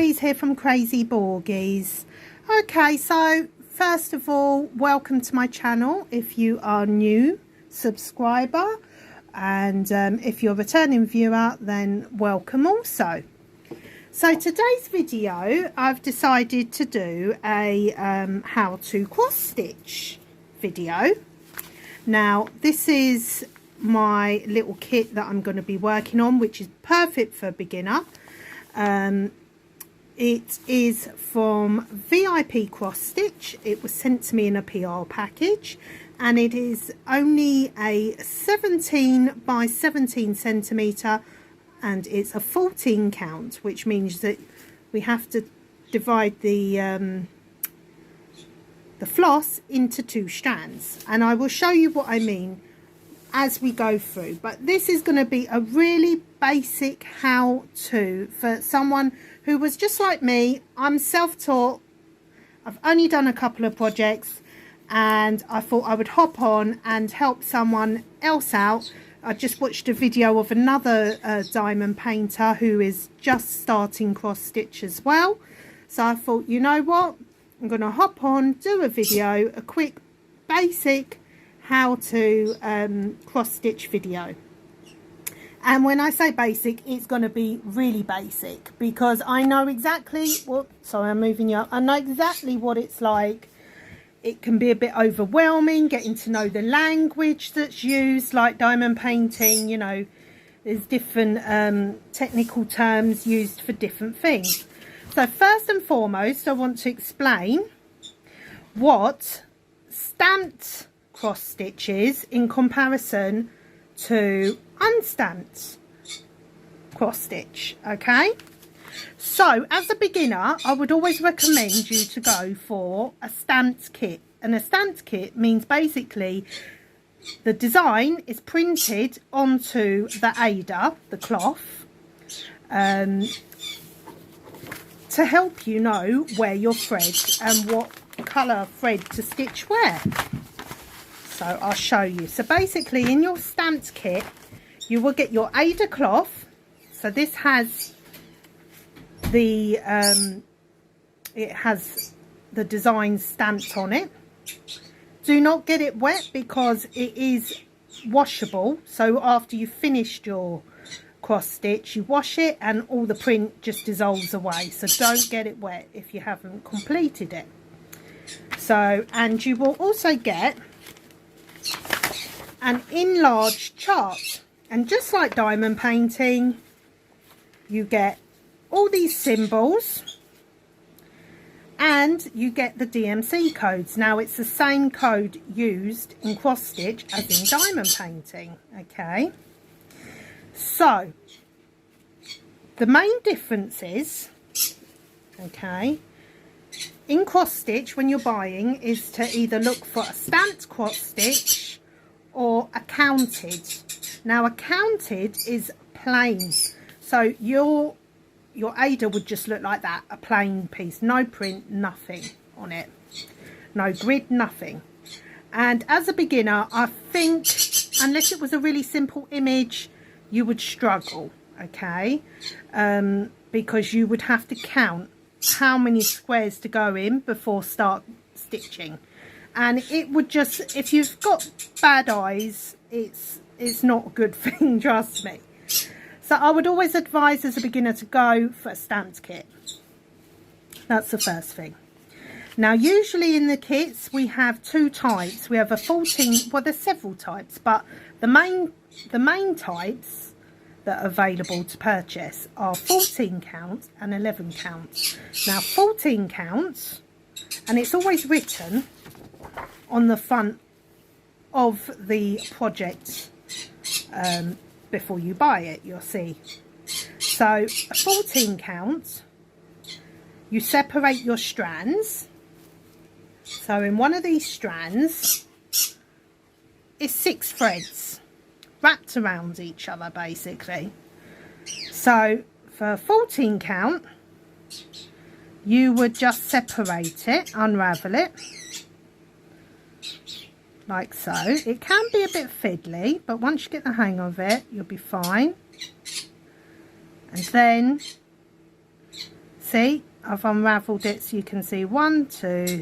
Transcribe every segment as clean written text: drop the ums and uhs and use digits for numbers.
Louise here from Crazy Borgies. Okay, so first of all, welcome to my channel. If you are new subscriber, and if you're a returning viewer, then welcome also. So today's video, I've decided to do a how to cross stitch video. Now this is my little kit that I'm going to be working on, which is perfect for a beginner. It is from VIP Cross Stitch. It was sent to me in a PR package, and it is only a 17 by 17 centimetre, and it's a 14 count, which means that we have to divide the floss into 2 strands, and I will show you what I mean as we go through. But this is going to be a really basic how-to for someone who was just like me. I'm self-taught. I've only done a couple of projects, and I thought I would hop on and help someone else out. I just watched a video of another diamond painter who is just starting cross stitch as well. So I thought, you know what, I'm going to hop on, do a video, a quick basic how to cross stitch video. And when I say basic, it's going to be really basic, because I know exactly what, sorry I'm moving you up, I know exactly what it's like. It can be a bit overwhelming getting to know the language that's used, like diamond painting, you know, there's different technical terms used for different things. So first and foremost, I want to explain what stamped cross stitch is in comparison to unstamped cross stitch. Okay, so as a beginner, I would always recommend you to go for a stamped kit. And a stamped kit means basically the design is printed onto the Ada, the cloth, to help you know where your thread and what colour thread to stitch where. So I'll show you. So basically in your stamped kit, you will get your Ada cloth. So this has the it has the design stamped on it. Do not get it wet, because it is washable. So after you've finished your cross stitch, you wash it and all the print just dissolves away. So don't get it wet if you haven't completed it. So, and you will also get an enlarged chart, and just like diamond painting, you get all these symbols and you get the DMC codes. Now it's the same code used in cross stitch as in diamond painting. Okay, so the main difference is, okay, in cross stitch when you're buying, is to either look for a stamped cross stitch or a counted. Now a counted is plain, so your Ada would just look like that, a plain piece, no print, nothing on it, no grid, nothing. And as a beginner, I think unless it was a really simple image, you would struggle, okay, because you would have to count how many squares to go in before start stitching, and it would just, if you've got bad eyes, it's not a good thing, trust me. So I would always advise as a beginner to go for a stamped kit. That's the first thing. Now usually in the kits we have 2 types. We have a 14, well there's several types, but the main types that are available to purchase are 14 count and 11 count. Now 14 count, and it's always written on the front of the project before you buy it, you'll see. So a 14 count, you separate your strands. So in one of these strands is 6 threads wrapped around each other basically. So for a 14 count, you would just separate it, unravel it like so. It can be a bit fiddly, but once you get the hang of it, you'll be fine. And then See, I've unravelled it so you can see 1, 2,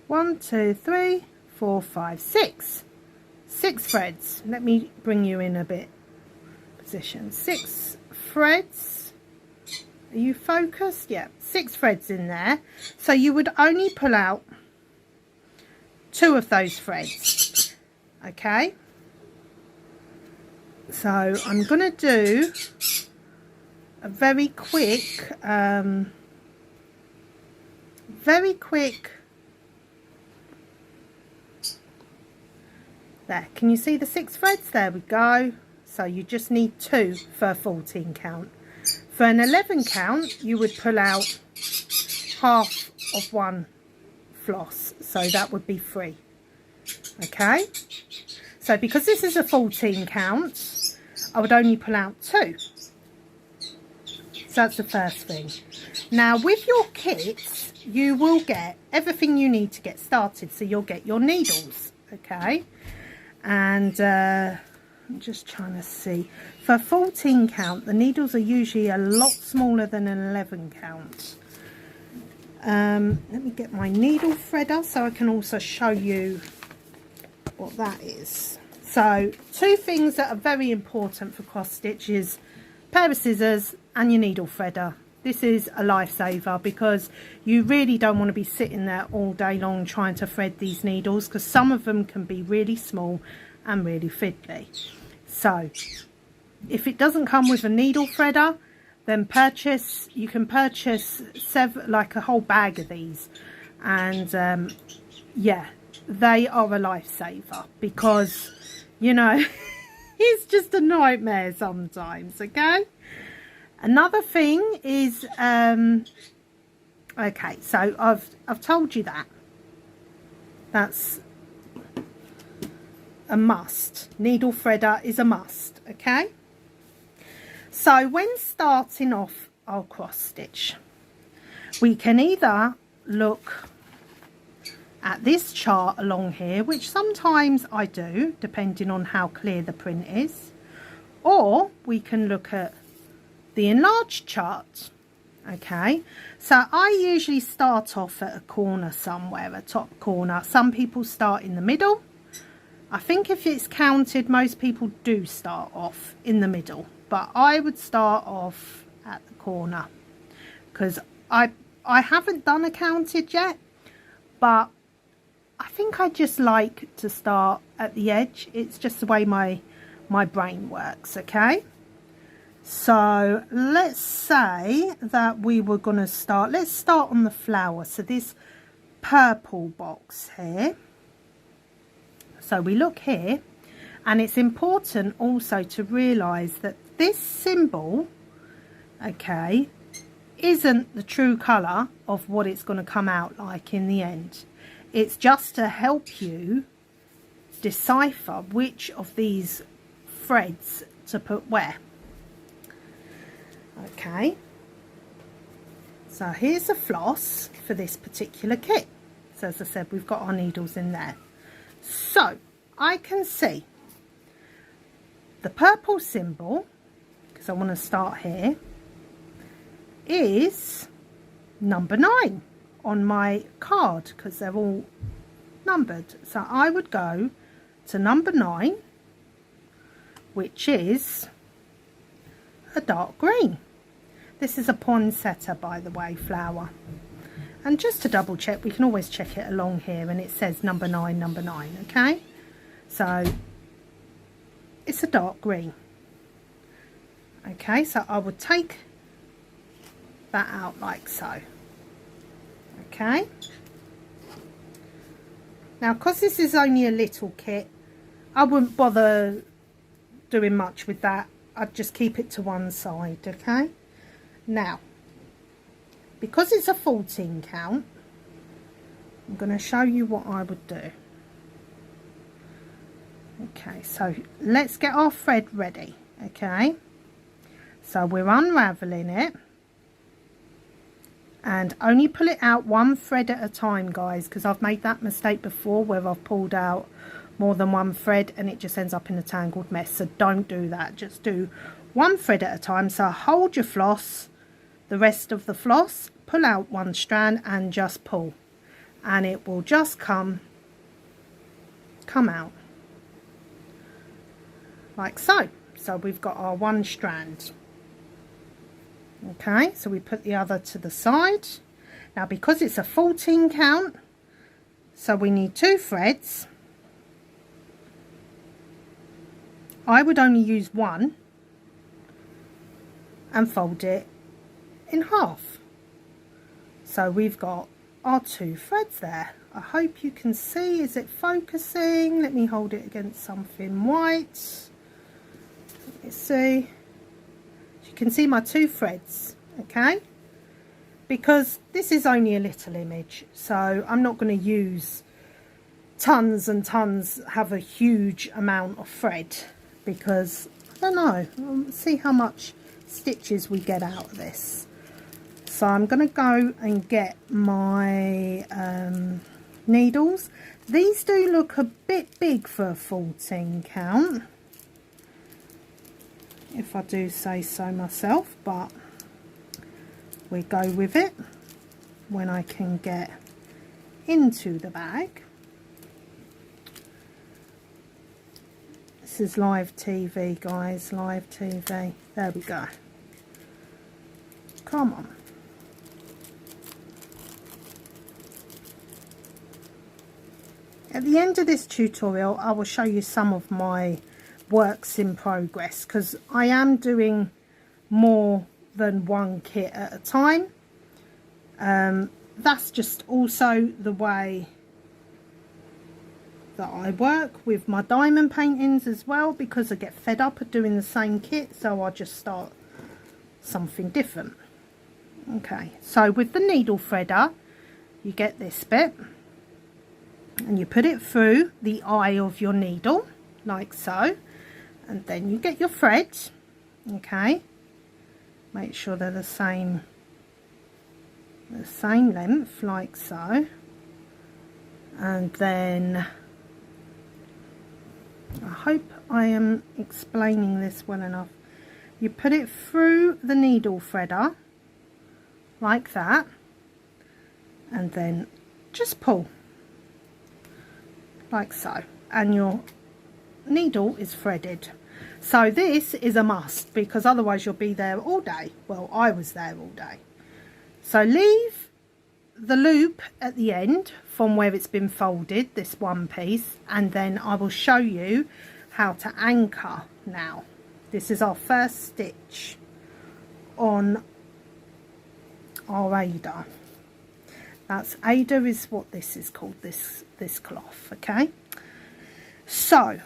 1, 2, 3, 4, 5, 6. 6 threads. Let me bring you in a bit. Position. 6 threads. Are you focused? Yeah, 6 threads in there. So you would only pull out 2 of those threads. Okay. So I'm going to do a very quick there. Can you see the 6 threads? There we go. So you just need 2 for a 14 count. For an 11 count, you would pull out half of 1 floss. So that would be 3. Okay. So because this is a 14 count, I would only pull out 2. So that's the first thing. Now with your kits, you will get everything you need to get started. So you'll get your needles. Okay. And I'm just trying to see. For 14 count, the needles are usually a lot smaller than an 11 count. Let me get my needle threader so I can also show you what that is. So 2 things that are very important for cross stitch is a pair of scissors and your needle threader. This is a lifesaver because you really don't want to be sitting there all day long trying to thread these needles, because some of them can be really small and really fiddly. So if it doesn't come with a needle threader, then you can purchase like a whole bag of these, and yeah, they are a lifesaver because, you know, it's just a nightmare sometimes. Okay. Another thing is, okay, so I've told you that. That's a must. Needle threader is a must, okay? So when starting off our cross stitch, we can either look at this chart along here, which sometimes I do, depending on how clear the print is, or we can look at the enlarged chart. Okay, so I usually start off at a corner somewhere, a top corner. Some people start in the middle. I think if it's counted, most people do start off in the middle, but I would start off at the corner because I haven't done a counted yet, but I think I just like to start at the edge. It's just the way my brain works. Okay. So let's say that we were going to start, let's start on the flower. So this purple box here. So we look here, and it's important also to realise that this symbol, okay, isn't the true colour of what it's going to come out like in the end. It's just to help you decipher which of these threads to put where. Okay, so here's a floss for this particular kit. So as I said, we've got our needles in there. So I can see the purple symbol, because I want to start here, is number 9 on my card, because they're all numbered. So I would go to number 9, which is a dark green. This is a poinsettia, by the way, flower. And just to double check, we can always check it along here, and it says number 9, number 9, okay? So it's a dark green. Okay, so I would take that out like so. Okay. Now, because this is only a little kit, I wouldn't bother doing much with that. I'd just keep it to one side, okay? Now, because it's a 14 count, I'm going to show you what I would do. Okay, so let's get our thread ready, okay? So we're unravelling it, and only pull it out one thread at a time, guys, because I've made that mistake before where I've pulled out more than one thread and it just ends up in a tangled mess. So don't do that, just do one thread at a time. So hold your floss, the rest of the floss, pull out one strand and just pull, and it will just come out like so. So we've got our one strand. Okay, so we put the other to the side. Now because it's a 14 count, so we need 2 threads. I would only use one and fold it in half. So we've got our 2 threads there. I hope you can see. Is it focusing? Let me hold it against something white. Let me see. You can see my 2 threads, okay? Because this is only a little image, so I'm not going to use tons and tons, have a huge amount of thread, because I don't know, we'll see how much stitches we get out of this. So I'm going to go and get my needles. These do look a bit big for a 14 count, if I do say so myself, but we go with it when I can get into the bag. This is live TV, guys, live TV. There we go. Come on. At the end of this tutorial, I will show you some of my works in progress, because I am doing more than one kit at a time. That's just also the way that I work with my diamond paintings as well, because I get fed up of doing the same kit, so I just start something different. Okay, so with the needle threader, you get this bit and you put it through the eye of your needle like so, and then you get your threads. Okay, make sure they're the same length like so, and then I hope I am explaining this well enough. You put it through the needle threader like that, and then just pull like so, and your needle is threaded. So this is a must, because otherwise you'll be there all day. Well, I was there all day. So leave the loop at the end from where it's been folded, this one piece, and then I will show you how to anchor now. This is our first stitch on our Ada. That's Ada is what this is called, this cloth. Okay, so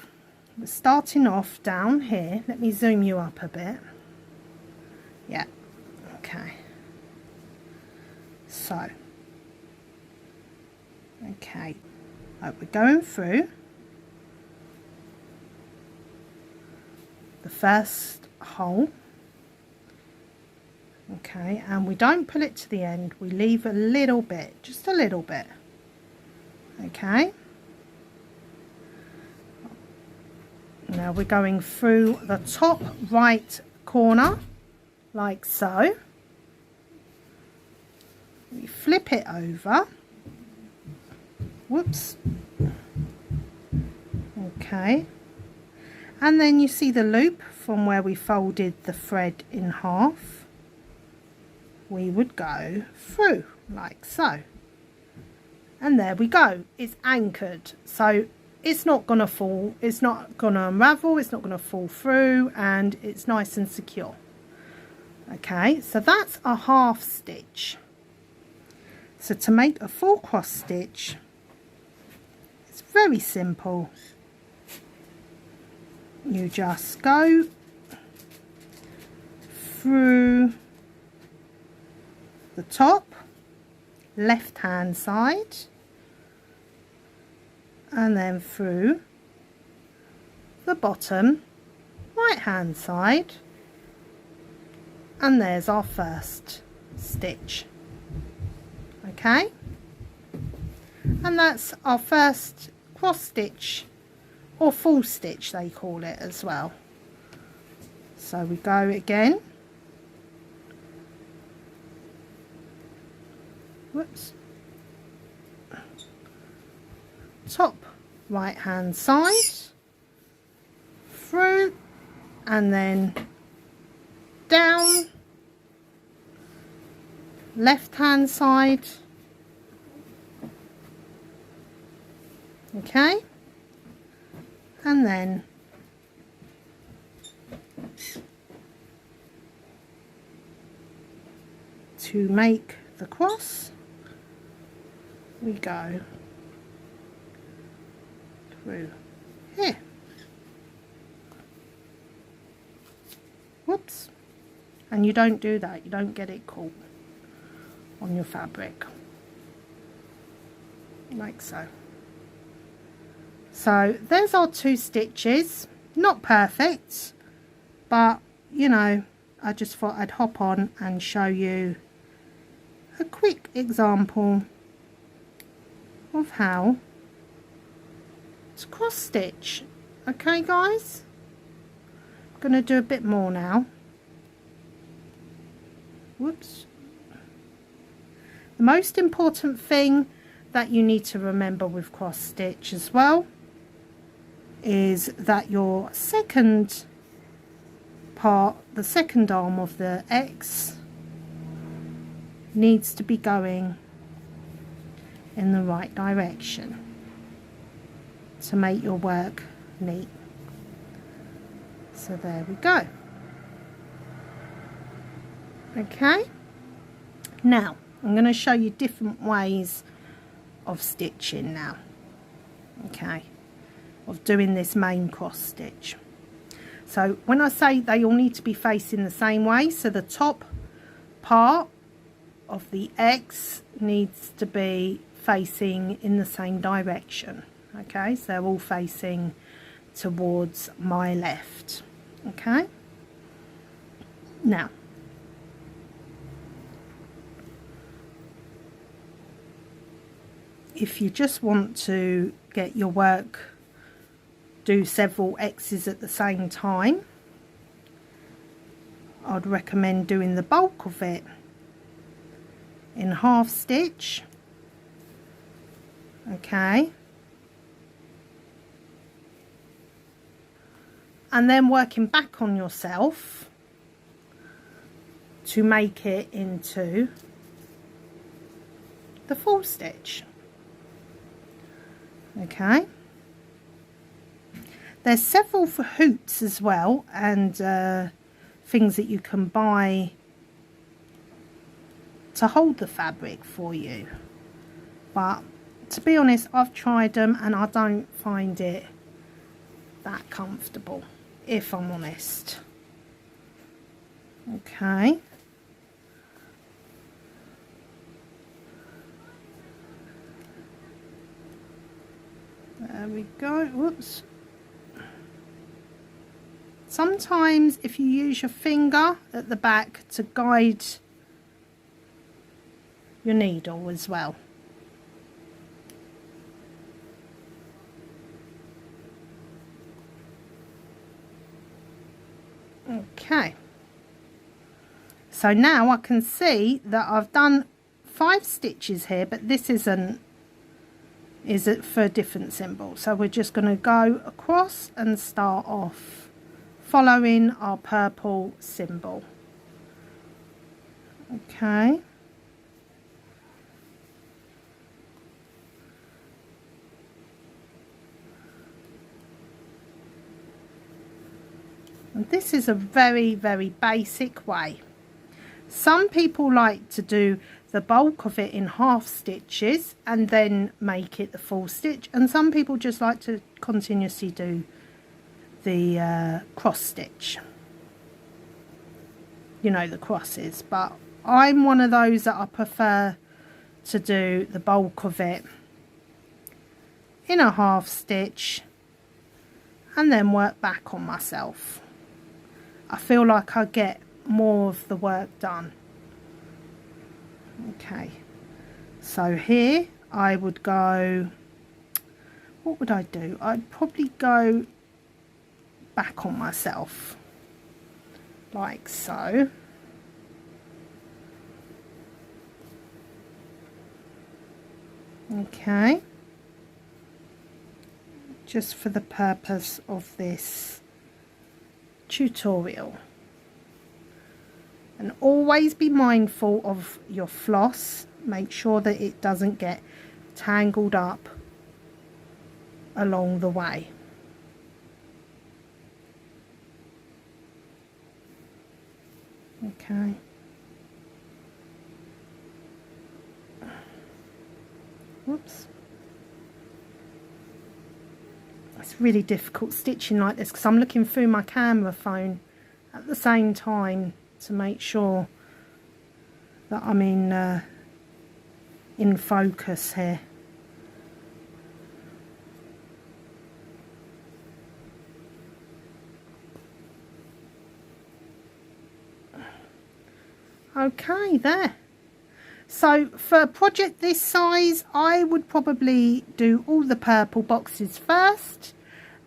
we're starting off down here. Let me zoom you up a bit. Yeah, okay. So, okay, we're going through the first hole. Okay, and we don't pull it to the end, we leave a little bit, just a little bit. Okay, now we're going through the top right corner like so. We flip it over. Whoops. Okay, and then you see the loop from where we folded the thread in half. We would go through like so, and there we go, it's anchored, so it's not gonna fall, it's not gonna unravel, it's not gonna fall through, and it's nice and secure. Okay, so that's a half stitch. So to make a full cross stitch, it's very simple. You just go through the top left hand side, and then through the bottom right hand side, and there's our first stitch. Okay, and that's our first cross stitch or full stitch they call it as well. So we go again, whoops, top right hand side through, and then down, left hand side, okay, and then to make the cross we go through here. Whoops. And you don't do that, you don't get it caught on your fabric, like so. So there's our 2 stitches, not perfect, but you know, I just thought I'd hop on and show you a quick example of how to cross stitch. Okay guys, I'm going to do a bit more now. Whoops. The most important thing that you need to remember with cross stitch as well is that your second part, the second arm of the X, needs to be going in the right direction to make your work neat. So there we go. Okay, now I'm going to show you different ways of stitching now, okay, of doing this main cross stitch. So when I say they all need to be facing the same way, so the top part of the X needs to be facing in the same direction, okay, so they're all facing towards my left. Okay, now if you just want to get your work, do several X's at the same time, I'd recommend doing the bulk of it in half stitch, okay, and then working back on yourself to make it into the full stitch. Okay, there's several for hoops as well, and things that you can buy to hold the fabric for you, but to be honest, I've tried them and I don't find it that comfortable, if I'm honest. Okay, there we go. Whoops. Sometimes if you use your finger at the back to guide your needle as well. Okay, so now I can see that I've done 5 stitches here, but this is it for a different symbol, so we're just going to go across and start off following our purple symbol. Okay, and this is a very, very basic way. Some people like to do the bulk of it in half stitches and then make it the full stitch, and some people just like to continuously do the cross stitch, you know, the crosses, but I'm one of those that I prefer to do the bulk of it in a half stitch and then work back on myself. I feel like I get more of the work done. Okay, so here I would go, what would I do? I'd probably go back on myself like so. Okay, just for the purpose of this tutorial. And always be mindful of your floss. Make sure that it doesn't get tangled up along the way. Okay. Whoops. It's really difficult stitching like this because I'm looking through my camera phone at the same time to make sure that I'm in focus here. Okay, there. So for a project this size, I would probably do all the purple boxes first,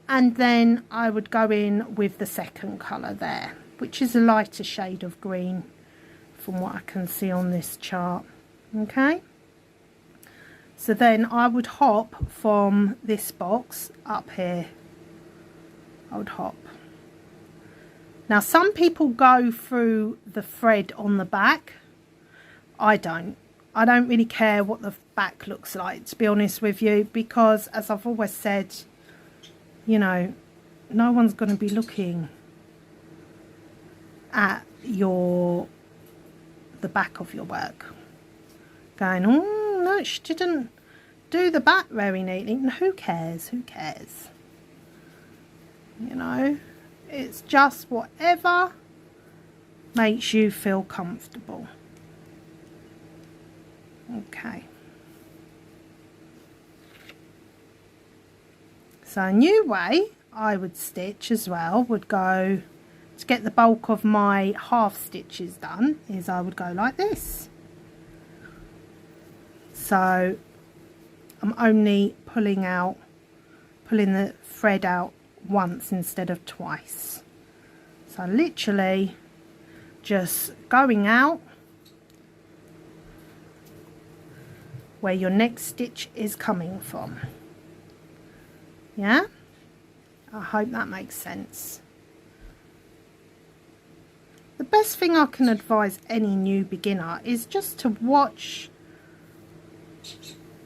and then I would go in with the second colour there, which is a lighter shade of green from what I can see on this chart. Okay, so then I would hop from this box up here. I would hop. Now some people go through the thread on the back. I don't really care what the back looks like, to be honest with you, because as I've always said, you know, no one's going to be looking at the back of your work going, oh no, she didn't do the back very neatly. Who cares, you know, it's just whatever makes you feel comfortable. Okay, so a new way I would stitch as well would go to get the bulk of my half stitches done is I would go like this. So I'm only pulling the thread out once instead of twice. So literally just going out where your next stitch is coming from. Yeah, I hope that makes sense. The best thing I can advise any new beginner is just to watch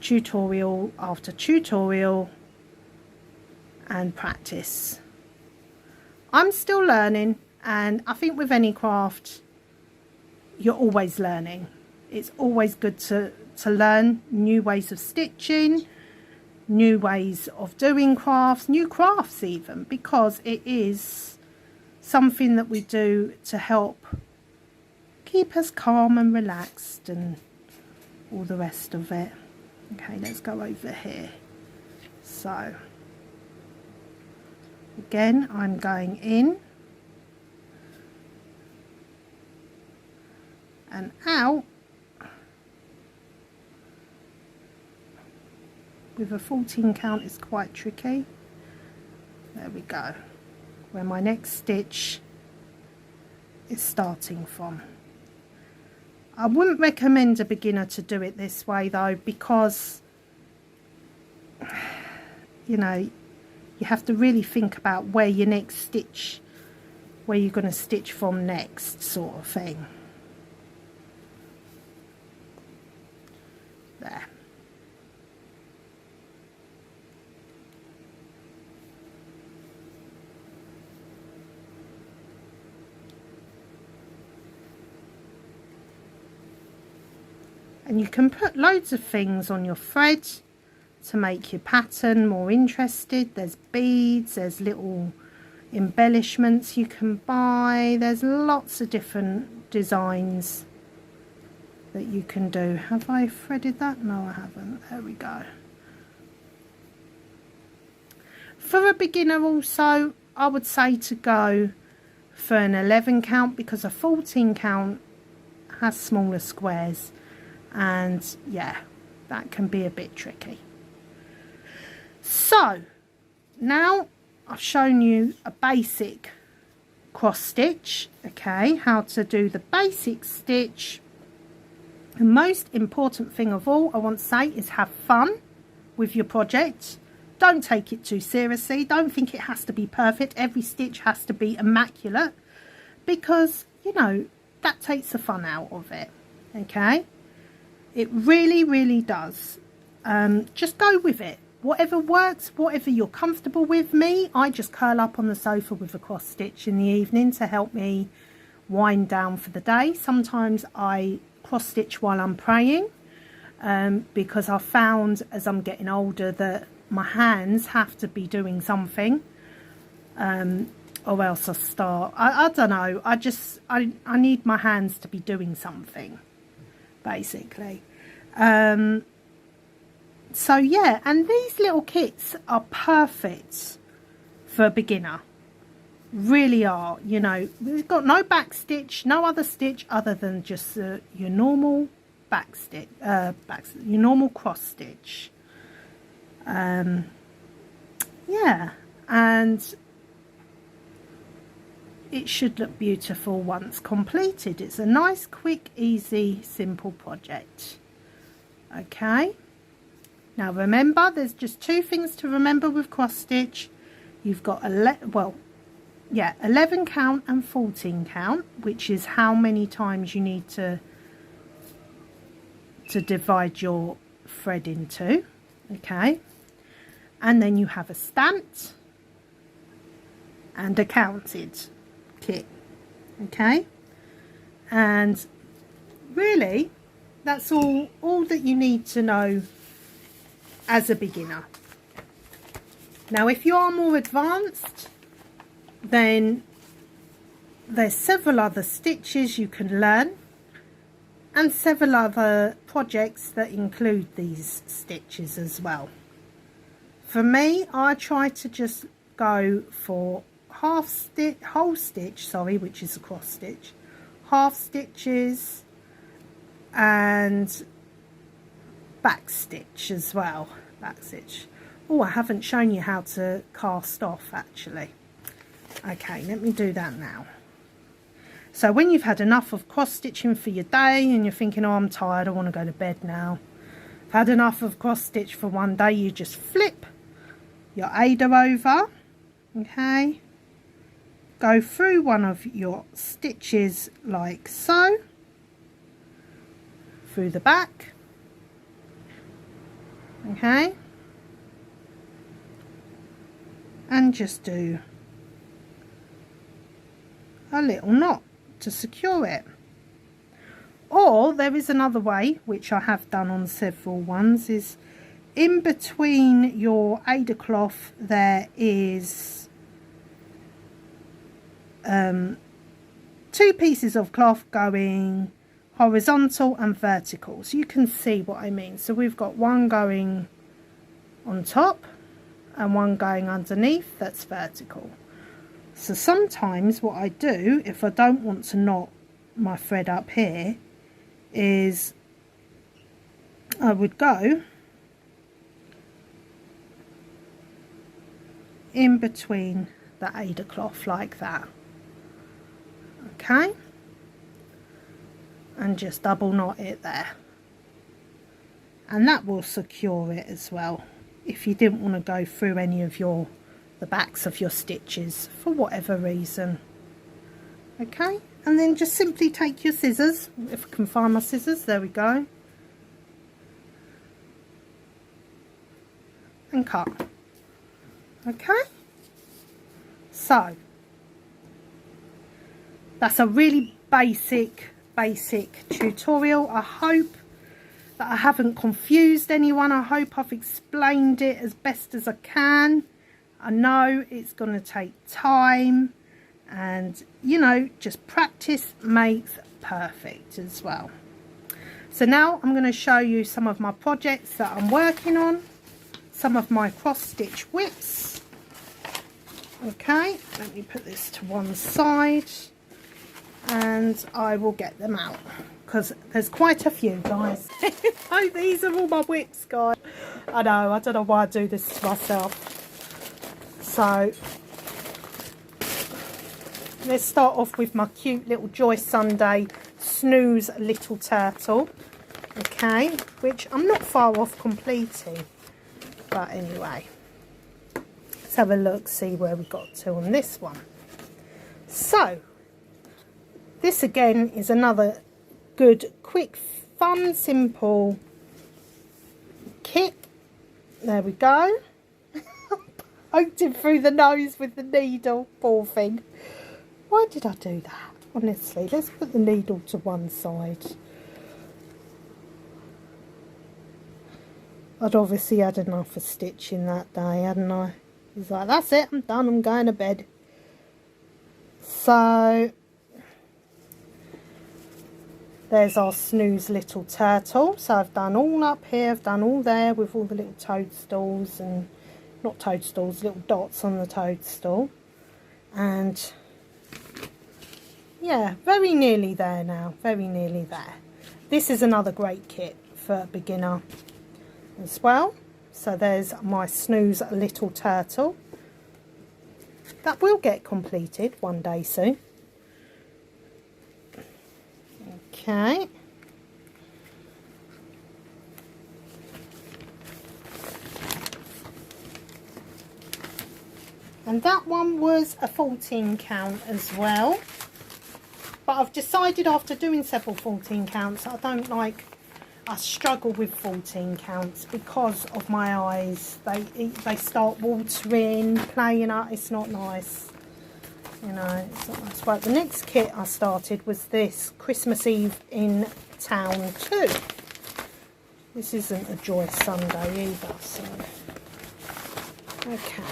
tutorial after tutorial and practice. I'm still learning, and I think with any craft you're always learning. It's always good to learn new ways of stitching, new ways of doing crafts, new crafts even, because it is something that we do to help keep us calm and relaxed and all the rest of it. Okay, let's go over here. So again, I'm going in and out with a 14 count is quite tricky. There we go, where my next stitch is starting from. I wouldn't recommend a beginner to do it this way though, because you know, you have to really think about where your next stitch, where you're going to stitch from next, sort of thing. There. And you can put loads of things on your thread to make your pattern more interested. There's beads, there's little embellishments you can buy. There's lots of different designs that you can do. Have I threaded that? No, I haven't. There we go. For a beginner also, I would say to go for an 11 count, because a 14 count has smaller squares, and yeah, that can be a bit tricky. So now I've shown you a basic cross stitch, okay, how to do the basic stitch. The most important thing of all I want to say is have fun with your project. Don't take it too seriously. Don't think it has to be perfect. Every stitch has to be immaculate, because you know that takes the fun out of it, okay? It really does. Just go with it. Whatever works, whatever you're comfortable with. Me, I just curl up on the sofa with a cross stitch in the evening to help me wind down for the day. Sometimes I cross stitch while I'm praying, because I've found as I'm getting older that my hands have to be doing something, or else I start, I don't know, I need my hands to be doing something, basically. So yeah, and these little kits are perfect for a beginner, really are. You know, we've got no back stitch, no other stitch other than just your normal back stitch, your normal cross stitch. Yeah, and it should look beautiful once completed. It's a nice, quick, easy, simple project. Okay. Now remember, there's just two things to remember with cross stitch. You've got 11 count and 14 count, which is how many times you need to divide your thread into, okay? And then you have a stamped and a counted kit, okay? And really, that's all that you need to know as a beginner. Now if you are more advanced, then there's several other stitches you can learn and several other projects that include these stitches as well. For me, I try to just go for whole stitch, which is a cross stitch, half stitches and back stitch as well. Back stitch. Oh, I haven't shown you how to cast off actually. Okay, let me do that now. So when you've had enough of cross stitching for your day and you're thinking, oh, I'm tired, I want to go to bed now. I've had enough of cross stitch for one day, you just flip your Ada over, okay, go through one of your stitches like so, through the back, okay, and just do a little knot to secure it. Or there is another way, which I have done on several ones, is in between your Ada cloth there is two pieces of cloth going horizontal and vertical, so you can see what I mean. So we've got one going on top and one going underneath that's vertical. So sometimes what I do, if I don't want to knot my thread up here, is I would go in between the Ada cloth like that, okay, and just double knot it there, and that will secure it as well if you didn't want to go through any of the backs of your stitches for whatever reason. Okay, and then just simply take your scissors, if I can find my scissors, there we go, and cut. Okay, so that's a really basic tutorial. I hope that I haven't confused anyone. I hope I've explained it as best as I can. I know it's going to take time, and you know, just practice makes perfect as well. So now I'm going to show you some of my projects that I'm working on, some of my cross stitch whips. Okay, let me put this to one side. and I will get them out because there's quite a few, guys. Oh, these are all my whips, guys. I know, I don't know why I do this to myself. So let's start off with my cute little Joy Sunday Snooze Little Turtle. Okay, which I'm not far off completing. But anyway, let's have a look, see where we got to on this one. So, this again is another good, quick, fun, simple kit. There we go. Poked him through the nose with the needle, poor thing. Why did I do that? Honestly, let's put the needle to one side. I'd obviously had enough of stitching that day, hadn't I? He's like, that's it, I'm done, I'm going to bed. So, there's our Snooze Little Turtle. So I've done all up here, I've done all there with all the little toadstools and, not toadstools, little dots on the toadstool. And, yeah, very nearly there now, very nearly there. This is another great kit for a beginner as well. So there's my Snooze Little Turtle. That will get completed one day soon. Okay. And that one was a 14 count as well. But I've decided after doing several 14 counts, I struggle with 14 counts because of my eyes. They start watering, playing up. It's not nice. You know, it's not nice. Right, the next kit I started was this Christmas Eve in Town 2. This isn't a Joy Sunday either, so. Okay.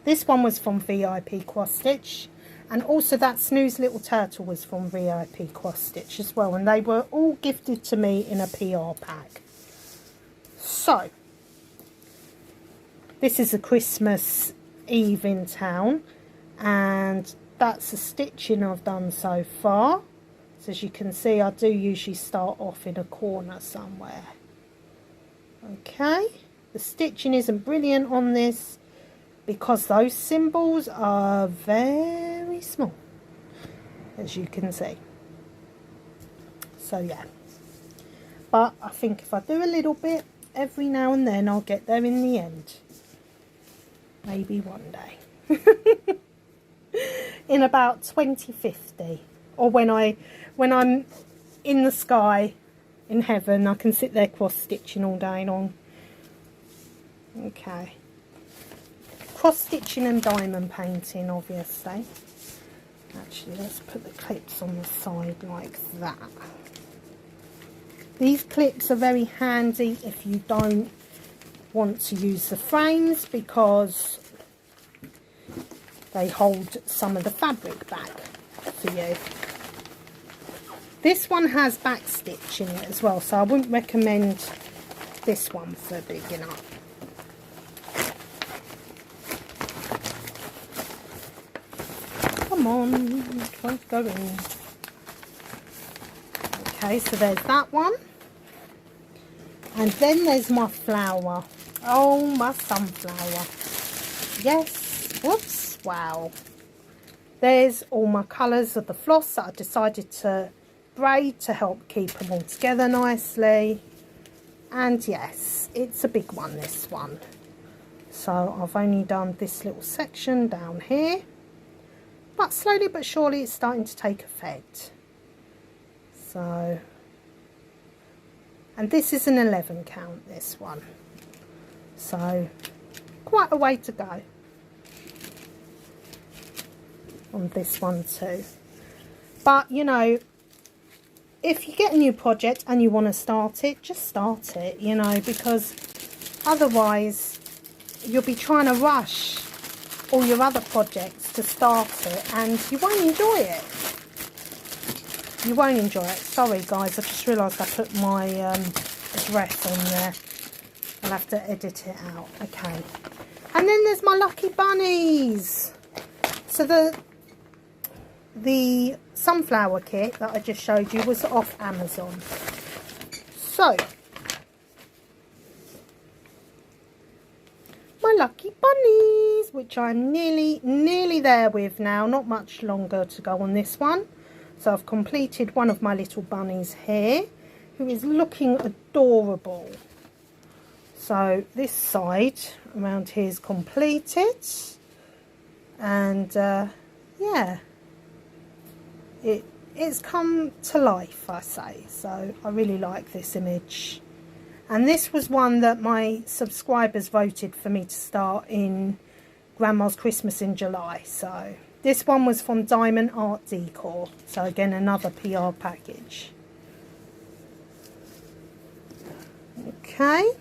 This one was from VIP Cross Stitch. And also that Snooze Little Turtle was from VIP Cross Stitch as well. And they were all gifted to me in a PR pack. So, this is a Christmas Eve in Town. And that's the stitching I've done so far. So as you can see, I do usually start off in a corner somewhere. Okay. The stitching isn't brilliant on this, because those symbols are very small, as you can see. So yeah, but I think if I do a little bit every now and then, I'll get there in the end. Maybe one day. In about 2050, or when I'm in the sky in heaven, I can sit there cross stitching all day long. Okay. Cross stitching and diamond painting, obviously. Actually, let's put the clips on the side like that. These clips are very handy if you don't want to use the frames, because they hold some of the fabric back for you. This one has back stitch in it as well, so I wouldn't recommend this one for a beginner. Come on, try to go in. Okay, so there's that one. And then there's my flower. Oh, my sunflower. Yes, whoops, wow. There's all my colours of the floss that I decided to braid to help keep them all together nicely. And yes, it's a big one, this one. So I've only done this little section down here. But slowly but surely it's starting to take effect. So, and this is an 11 count, this one. So, quite a way to go on this one too. But, you know, if you get a new project and you want to start it, just start it, you know, because otherwise you'll be trying to rush all your other projects to start it and you won't enjoy it. You won't enjoy it. Sorry guys, I just realised I put my address on there. I'll have to edit it out. Okay. And then there's my lucky bunnies. So the sunflower kit that I just showed you was off Amazon. So, my lucky bunnies, which I'm nearly there with now. Not much longer to go on this one. So I've completed one of my little bunnies here, who is looking adorable. So this side around here is completed. And yeah, it's come to life, I say. So I really like this image. And this was one that my subscribers voted for me to start in Grandma's Christmas in July. So this one was from Diamond Art Decor. So again, another PR package. Okay.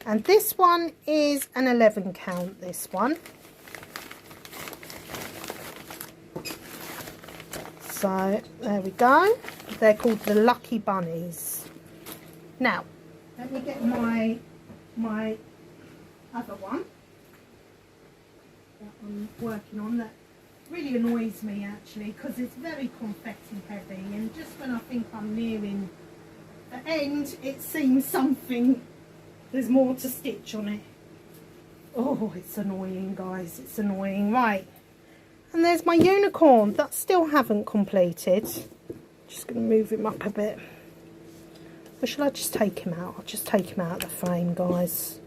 And this one is an 11 count, this one. So there we go. They're called the Lucky Bunnies. Now, let me get my other one that I'm working on that really annoys me actually, because it's very confetti heavy, and just when I think I'm nearing the end, it seems there's more to stitch on it. Oh, it's annoying, guys, it's annoying. Right, and there's my unicorn that still haven't completed. Just going to move him up a bit. Or shall I just take him out? I'll just take him out of the frame, guys.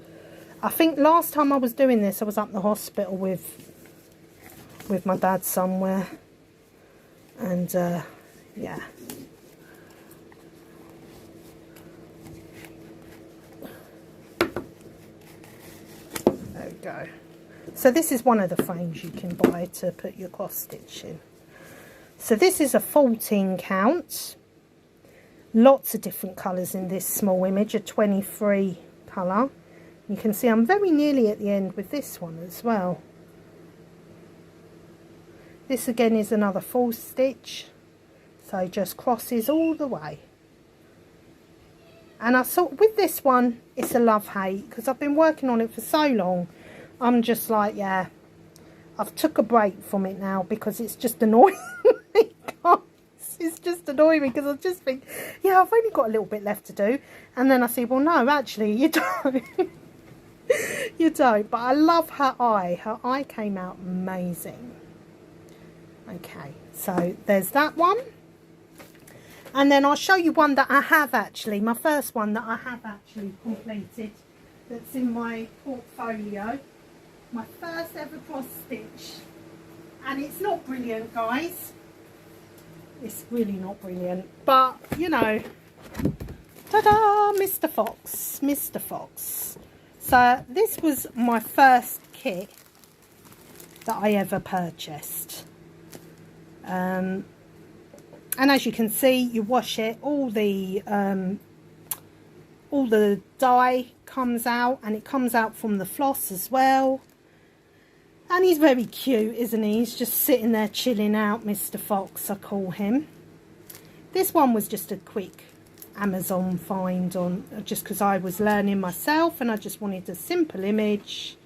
I think last time I was doing this, I was up the hospital with my dad somewhere. And, yeah. There we go. So this is one of the frames you can buy to put your cross stitch in. So this is a 14 count. Lots of different colours in this small image, a 23 colour. You can see I'm very nearly at the end with this one as well. This again is another full stitch. So just crosses all the way. And I thought with this one, it's a love-hate, because I've been working on it for so long. I'm just like, yeah, I've took a break from it now because it's just annoying me, guys. It's just annoying me because I just think, yeah, I've only got a little bit left to do. And then I say, well, no, actually, you don't. You don't. But I love her eye. Her eye came out amazing. Okay, so there's that one. And then I'll show you one that I have actually, my first one that I have actually completed. That's in my portfolio. My first ever cross stitch, and it's not brilliant, guys. It's really not brilliant, but you know, ta-da, Mr. Fox, Mr. Fox. So this was my first kit that I ever purchased, and as you can see, you wash it, all the dye comes out, and it comes out from the floss as well. And he's very cute, isn't he? He's just sitting there chilling out, Mr. Fox, I call him. This one was just a quick Amazon find on, just because I was learning myself and I just wanted a simple image.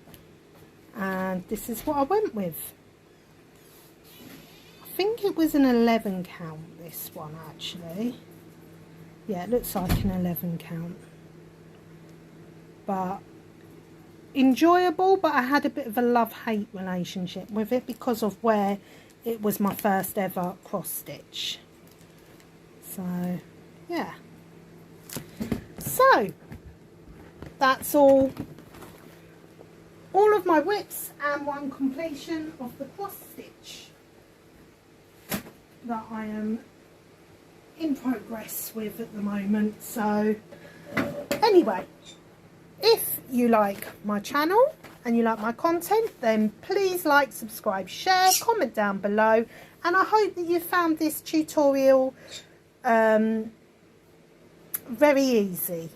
And this is what I went with. I think it was an 11 count, this one actually. Yeah, it looks like an 11 count. But enjoyable, but I had a bit of a love-hate relationship with it because of where it was my first ever cross stitch. So yeah, so that's all of my whips and one completion of the cross stitch that I am in progress with at the moment. So anyway, if you like my channel and you like my content, then please like, subscribe, share, comment down below. And I hope that you found this tutorial very easy,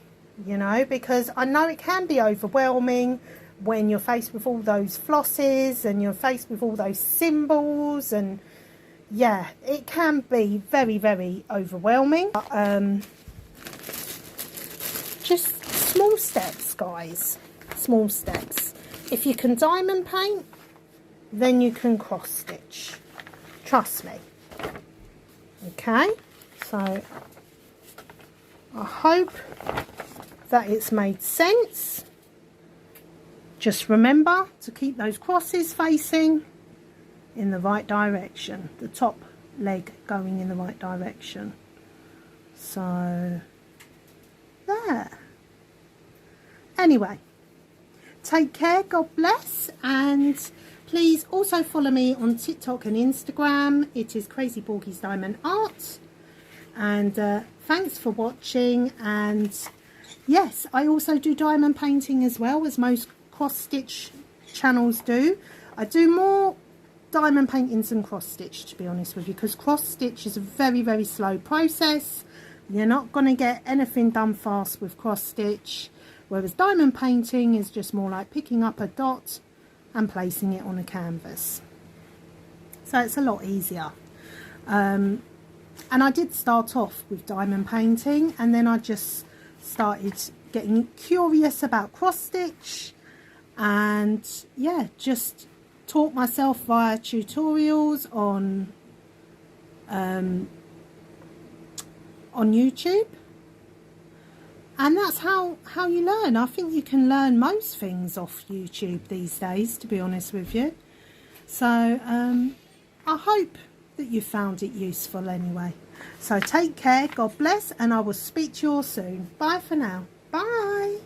you know, because I know it can be overwhelming when you're faced with all those flosses and you're faced with all those symbols, and yeah, it can be very, very overwhelming. Just small steps, guys, small steps. If you can diamond paint, then you can cross stitch. Trust me. Okay, so I hope that it's made sense. Just remember to keep those crosses facing in the right direction, the top leg going in the right direction. So there. Anyway, take care, God bless, and please also follow me on TikTok and Instagram. It is Crazy Porky's Diamond Art. And thanks for watching. And yes, I also do diamond painting as well, as most cross stitch channels do. I do more diamond paintings than cross stitch, to be honest with you, because cross stitch is a very, very slow process. You're not going to get anything done fast with cross stitch, whereas diamond painting is just more like picking up a dot and placing it on a canvas. So it's a lot easier. And I did start off with diamond painting, and then I just started getting curious about cross stitch, and yeah, just taught myself via tutorials on YouTube, and that's how you learn. I think you can learn most things off YouTube these days, to be honest with you. So I hope that you found it useful anyway. So take care, God bless, and I will speak to you all soon. Bye for now. Bye.